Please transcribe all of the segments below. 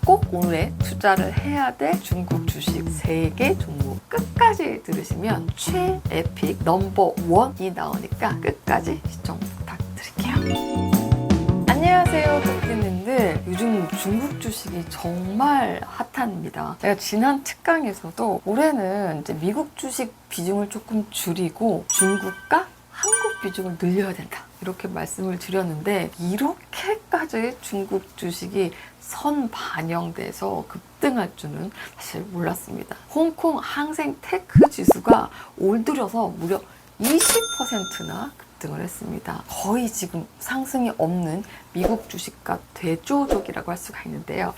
꼭 오늘에 투자를 해야 될 중국 주식 3개 종목 끝까지 들으시면 최에픽 넘버 1이 나오니까 끝까지 시청 부탁드릴게요. 안녕하세요, 도끼님들. 요즘 중국 주식이 정말 핫합니다. 제가 지난 특강에서도 올해는 이제 미국 주식 비중을 조금 줄이고 중국과 한국 비중을 늘려야 된다, 이렇게 말씀을 드렸는데, 이렇게까지 중국 주식이 선반영돼서 급등할 줄은 사실 몰랐습니다. 홍콩 항생 테크 지수가 올 들여서 무려 20%나 급등을 했습니다. 거의 지금 상승이 없는 미국 주식과 대조적이라고 할 수가 있는데요.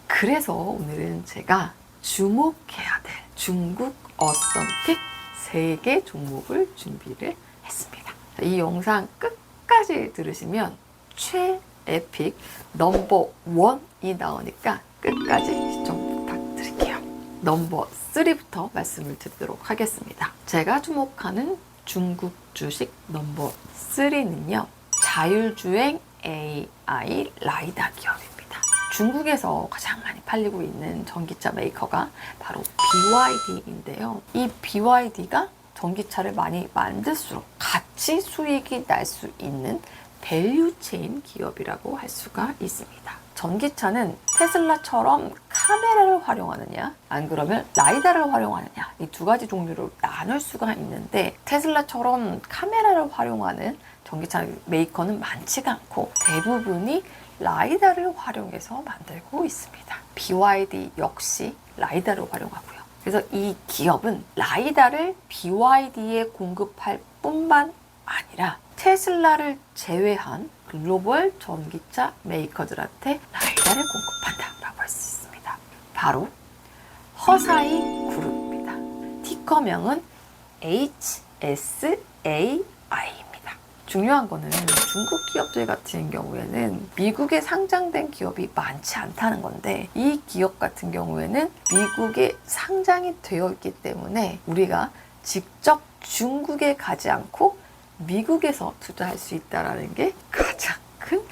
그래서 오늘은 제가 주목해야 될 중국 어썸픽 3개 종목을 준비를 했습니다. 이 영상 끝까지 들으시면 최에픽 넘버 1이 나오니까 끝까지 시청 부탁드릴게요. 넘버 3부터 말씀을 드리도록 하겠습니다. 제가 주목하는 중국 주식 넘버 3는요, 자율주행 AI 라이다 기업입니다. 중국에서 가장 많이 팔리고 있는 전기차 메이커가 바로 BYD인데요. 이 BYD가 전기차를 많이 만들수록 같이 수익이 날 수 있는 밸류체인 기업이라고 할 수가 있습니다. 전기차는 테슬라처럼 카메라를 활용하느냐, 안 그러면 라이다를 활용하느냐, 이 두 가지 종류로 나눌 수가 있는데, 테슬라처럼 카메라를 활용하는 전기차 메이커는 많지가 않고 대부분이 라이다를 활용해서 만들고 있습니다. BYD 역시 라이다를 활용하고요. 그래서 이 기업은 라이다를 BYD에 공급할 뿐만 아니라 테슬라를 제외한 글로벌 전기차 메이커들한테 라이다를 공급한다라고 할 수 있습니다. 바로 허사이 그룹입니다. 티커명은 HSAI입니다. 중요한 거는 중국 기업들 같은 경우에는 미국에 상장된 기업이 많지 않다는 건데, 이 기업 같은 경우에는 미국에 상장이 되어 있기 때문에 우리가 직접 중국에 가지 않고 미국에서 투자할 수 있다는 게 가장 큰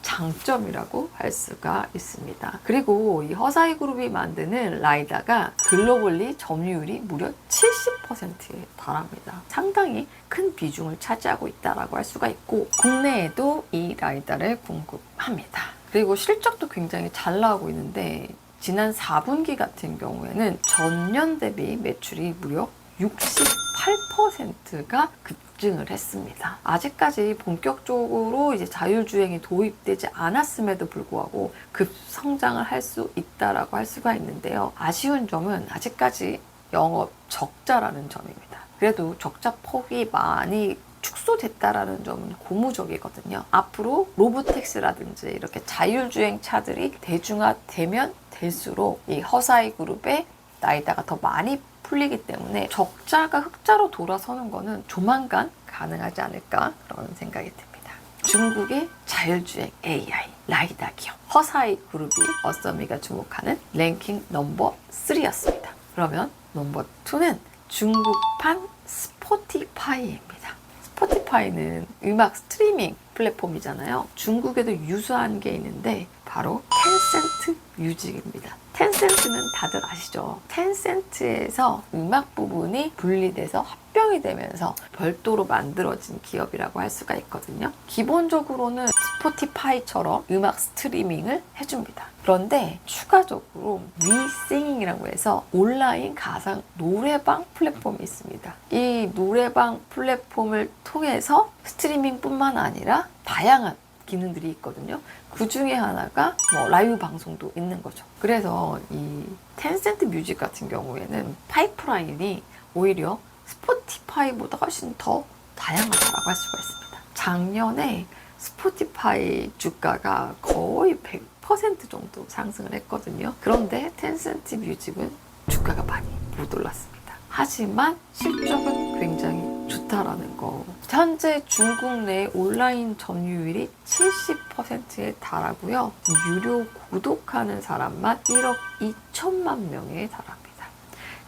장점이라고 할 수가 있습니다. 그리고 이 허사이 그룹이 만드는 라이다가 글로벌리 점유율이 무려 70%에 달합니다. 상당히 큰 비중을 차지하고 있다고 할 수가 있고, 국내에도 이 라이다를 공급합니다. 그리고 실적도 굉장히 잘 나오고 있는데, 지난 4분기 같은 경우에는 전년 대비 매출이 무려 68%가 급증을 했습니다. 아직까지 본격적으로 이제 자율주행이 도입되지 않았음에도 불구하고 급성장을 할 수 있다라고 할 수가 있는데요. 아쉬운 점은 아직까지 영업 적자라는 점입니다. 그래도 적자 폭이 많이 축소됐다라는 점은 고무적이거든요. 앞으로 로보택시라든지 이렇게 자율주행 차들이 대중화되면 될수록 이 허사이 그룹의 라이다가 더 많이 풀리기 때문에 적자가 흑자로 돌아서는 거는 조만간 가능하지 않을까, 그런 생각이 듭니다. 중국의 자율주행 AI 라이다 기업 허사이 그룹이 어썸이가 주목하는 랭킹 넘버 3였습니다. 그러면 넘버 2는 중국판 스포티파이입니다. 스포티파이는 음악 스트리밍 플랫폼이잖아요. 중국에도 유사한 게 있는데 바로 텐센트 뮤직입니다. 텐센트는 다들 아시죠? 텐센트에서 음악 부분이 분리돼서 합병이 되면서 별도로 만들어진 기업이라고 할 수가 있거든요. 기본적으로는 스포티파이처럼 음악 스트리밍을 해줍니다. 그런데 추가적으로 위싱이라고 해서 온라인 가상 노래방 플랫폼이 있습니다. 이 노래방 플랫폼을 통해서 스트리밍뿐만 아니라 다양한 기능들이 있거든요. 그 중에 하나가 라이브 방송도 있는 거죠. 그래서 이 텐센트 뮤직 같은 경우에는 파이프라인이 오히려 스포티파이보다 훨씬 더 다양하다고 할 수가 있습니다. 작년에 스포티파이 주가가 거의 100% 정도 상승을 했거든요. 그런데 텐센트 뮤직은 주가가 많이 못 올랐습니다. 하지만 실적은 굉장히 좋다라는 거. 현재 중국 내 온라인 점유율이 70%에 달하고요. 유료 구독하는 사람만 1억 2천만 명에 달합니다.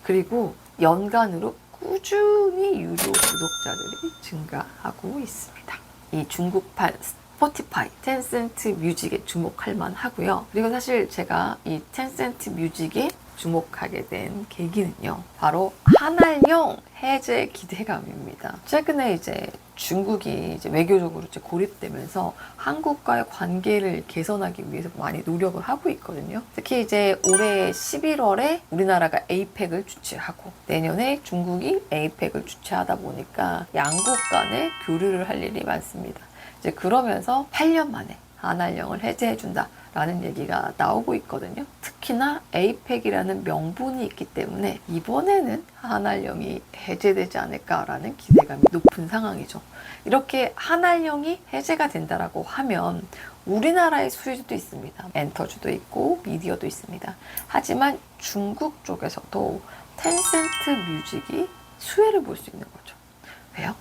그리고 연간으로 꾸준히 유료 구독자들이 증가하고 있습니다. 이 중국판 스포티파이, 텐센트 뮤직에 주목할 만하고요. 그리고 사실 제가 이 텐센트 뮤직에 주목하게 된 계기는요, 바로 한알령 해제 기대감입니다. 최근에 이제 중국이 이제 외교적으로 이제 고립되면서 한국과의 관계를 개선하기 위해서 많이 노력을 하고 있거든요. 특히 이제 올해 11월에 우리나라가 에이펙을 주최하고 내년에 중국이 에이펙을 주최하다 보니까 양국 간에 교류를 할 일이 많습니다. 이제 그러면서 8년 만에 한알령을 해제해준다 라는 얘기가 나오고 있거든요. 특히나 에이펙이라는 명분이 있기 때문에 이번에는 한알령이 해제되지 않을까라는 기대감이 높은 상황이죠. 이렇게 한알령이 해제가 된다라고 하면 우리나라의 수혜주도 있습니다. 엔터주도 있고 미디어도 있습니다. 하지만 중국 쪽에서도 텐센트 뮤직이 수혜를 볼 수 있는 거죠. 왜요?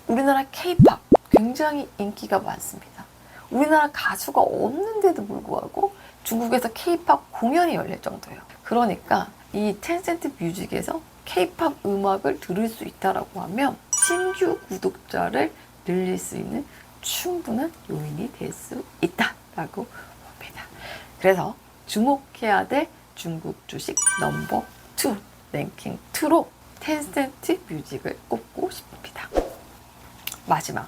우리나라 K-팝 굉장히 인기가 많습니다. 우리나라 가수가 없는데도 불구하고 중국에서 K-팝 공연이 열릴 정도예요. 그러니까 이 텐센트 뮤직에서 K-팝 음악을 들을 수 있다라고 하면 신규 구독자를 늘릴 수 있는 충분한 요인이 될 수 있다라고 봅니다. 그래서 주목해야 될 중국 주식 넘버 2, 랭킹 2로 텐센트 뮤직을 꼽고 싶습니다. 마지막,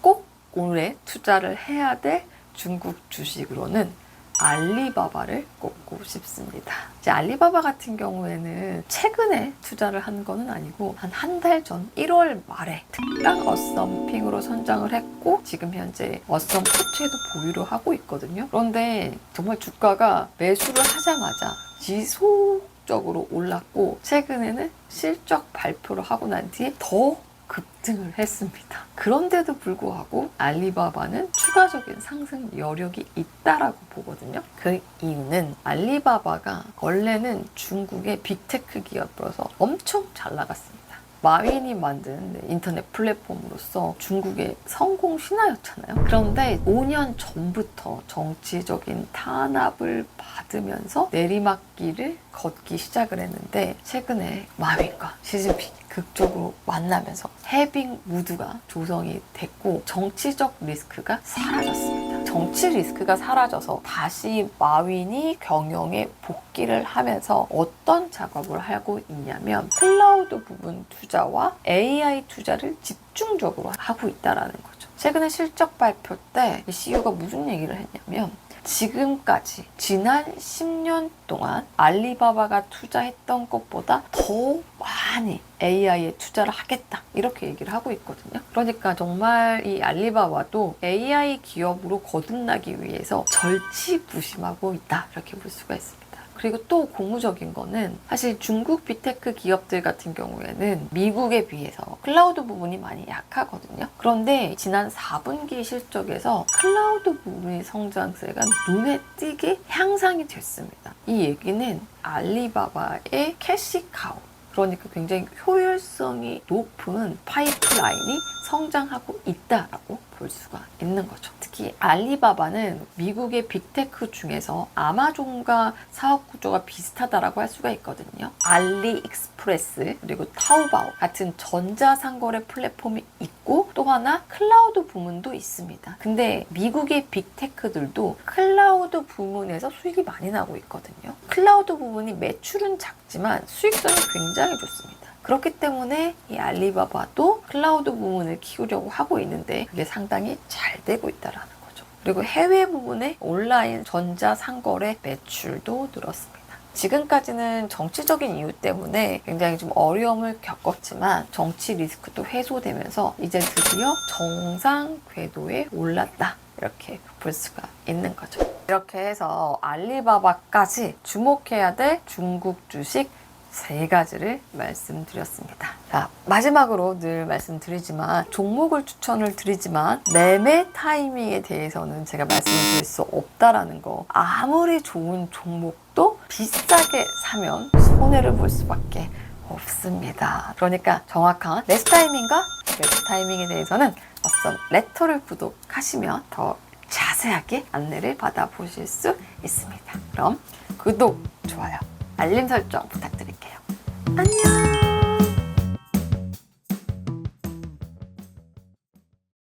꼭 올해 투자를 해야 될 중국 주식으로는 알리바바를 꼽고 싶습니다. 이제 알리바바 같은 경우에는 최근에 투자를 한 거는 아니고 한 달 전 1월 말에 특강 어썸핑으로 선장을 했고 지금 현재 어썸 포트에도 보유를 하고 있거든요. 그런데 정말 주가가 매수를 하자마자 지속적으로 올랐고 최근에는 실적 발표를 하고 난 뒤에 더 급등을 했습니다. 그런데도 불구하고 알리바바는 추가적인 상승 여력이 있다라고 보거든요. 그 이유는 알리바바가 원래는 중국의 빅테크 기업으로서 엄청 잘 나갔습니다. 마윈이 만든 인터넷 플랫폼으로서 중국의 성공 신화였잖아요. 그런데 5년 전부터 정치적인 탄압을 받으면서 내리막길을 걷기 시작을 했는데 최근에 마윈과 시진핑이 극적으로 만나면서 해빙 무드가 조성이 됐고 정치적 리스크가 사라졌습니다. 정치 리스크가 사라져서 다시 마윈이 경영에 복귀를 하면서 어떤 작업을 하고 있냐면 클라우드 부분 투자와 AI 투자를 집중적으로 하고 있다는 거죠. 최근에 실적 발표 때 CEO가 무슨 얘기를 했냐면 지금까지 지난 10년 동안 알리바바가 투자했던 것보다 더 많이 AI에 투자를 하겠다 이렇게 얘기를 하고 있거든요. 그러니까 정말 이 알리바바도 AI 기업으로 거듭나기 위해서 절치부심하고 있다 이렇게 볼 수가 있습니다. 그리고 또 고무적인 거는 사실 중국 빅테크 기업들 같은 경우에는 미국에 비해서 클라우드 부분이 많이 약하거든요. 그런데 지난 4분기 실적에서 클라우드 부분의 성장세가 눈에 띄게 향상이 됐습니다. 이 얘기는 알리바바의 캐시카우, 그러니까 굉장히 효율성이 높은 파이프라인이 성장하고 있다라고 볼 수가 있는 거죠. 특히 알리바바는 미국의 빅테크 중에서 아마존과 사업 구조가 비슷하다라고 할 수가 있거든요. 알리익스프레스 그리고 타오바오 같은 전자상거래 플랫폼이 있고 또 하나 클라우드 부문도 있습니다. 근데 미국의 빅테크들도 클라우드 부문에서 수익이 많이 나고 있거든요. 클라우드 부분이 매출은 작지만 수익성이 굉장히 좋습니다. 그렇기 때문에 이 알리바바도 클라우드 부문을 키우려고 하고 있는데 그게 상당히 잘 되고 있다는 거죠. 그리고 해외 부분의 온라인 전자상거래 매출도 늘었습니다. 지금까지는 정치적인 이유 때문에 굉장히 좀 어려움을 겪었지만 정치 리스크도 해소되면서 이제 드디어 정상 궤도에 올랐다. 이렇게 볼 수가 있는 거죠. 이렇게 해서 알리바바까지 주목해야 될 중국 주식 3가지를 말씀드렸습니다. 자, 마지막으로 늘 말씀드리지만 종목을 추천을 드리지만 매매 타이밍에 대해서는 제가 말씀드릴 수 없다라는 거. 아무리 좋은 종목도 비싸게 사면 손해를 볼 수밖에 없습니다. 그러니까 정확한 매수 타이밍과 매수 타이밍에 대해서는 어썸 레터를 구독하시면 더 자세하게 안내를 받아보실 수 있습니다. 그럼 구독, 좋아요, 알림 설정 부탁드릴게요. 안녕!